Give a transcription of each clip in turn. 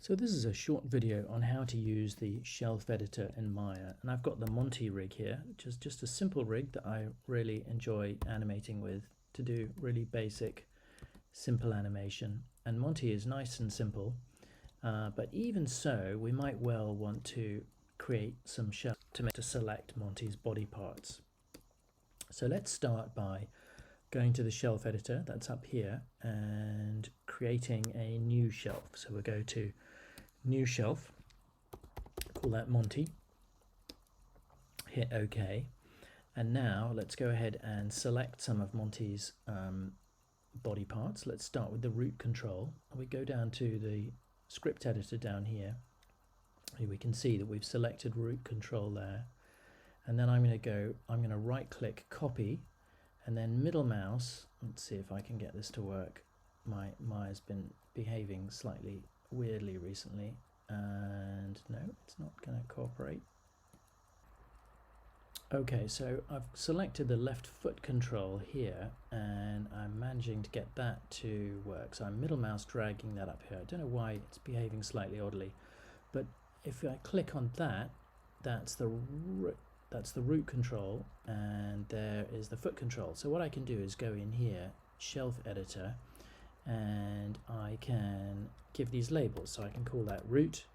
So this is a short video on how to use the shelf editor in Maya, and I've got the Monty rig here, which is just a simple rig that I really enjoy animating with to do really basic, simple animation. And Monty is nice and simple, but even so, we might well want to create some shelf to select Monty's body parts. So let's start by going to the shelf editor, that's up here, and creating a new shelf. So we'll go to new shelf, call that Monty, hit OK, and now let's go ahead and select some of Monty's body parts. Let's start with the root control. We go down to the script editor down here. We can see that we've selected root control there, and then I'm going to right click copy, and then middle mouse. Let's see if I can get this to work. Maya's been behaving slightly weirdly recently, and no, it's not going to cooperate. Okay, so I've selected the left foot control here, and I'm managing to get that to work. So I'm middle mouse dragging that up here. I don't know why it's behaving slightly oddly, but if I click on that, that's the root control, and there is the foot control. So what I can do is go in here, shelf editor, and I can give these labels. So I can call that root,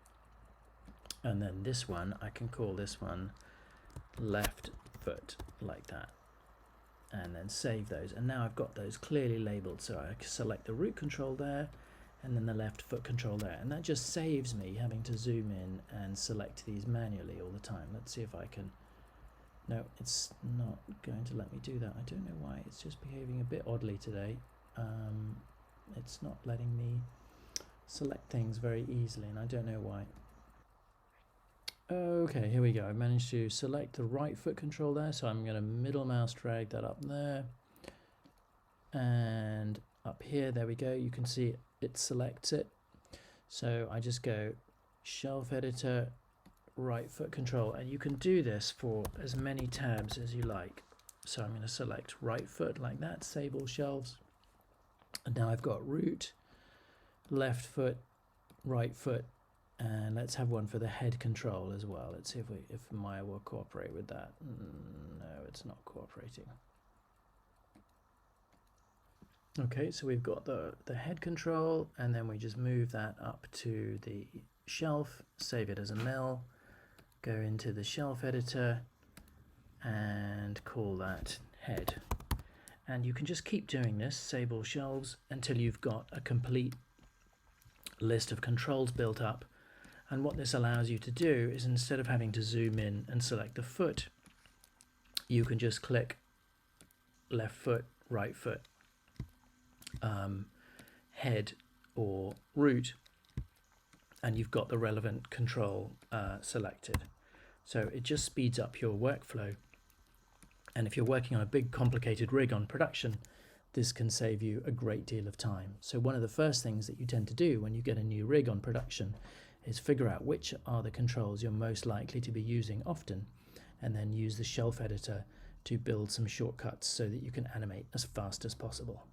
and then this one, I can call this one left foot, like that, and then save those. And now I've got those clearly labeled, so I select the root control there, and then the left foot control there, and that just saves me having to zoom in and select these manually all the time. Let's see if I can. No, it's not going to let me do that. I don't know why. It's just behaving a bit oddly today. It's not letting me select things very easily, and I don't know why. Okay, here we go. I managed to select the right foot control there, so I'm going to middle mouse drag that up there, and up here, there we go. You can see it selects it. So I just go shelf editor, right foot control, and you can do this for as many tabs as you like. So I'm going to select right foot like that, save all shelves, and now I've got root, left foot, right foot, and let's have one for the head control as well. Let's see if Maya will cooperate with that. No, it's not cooperating. Okay, so we've got the head control, and then we just move that up to the shelf, save it as a mil, go into the shelf editor and call that head. And you can just keep doing this, save all shelves, until you've got a complete list of controls built up. And what this allows you to do is, instead of having to zoom in and select the foot, you can just click left foot, right foot, head or root, and you've got the relevant control selected. So it just speeds up your workflow. And if you're working on a big complicated rig on production, this can save you a great deal of time. So one of the first things that you tend to do when you get a new rig on production is figure out which are the controls you're most likely to be using often, and then use the shelf editor to build some shortcuts so that you can animate as fast as possible.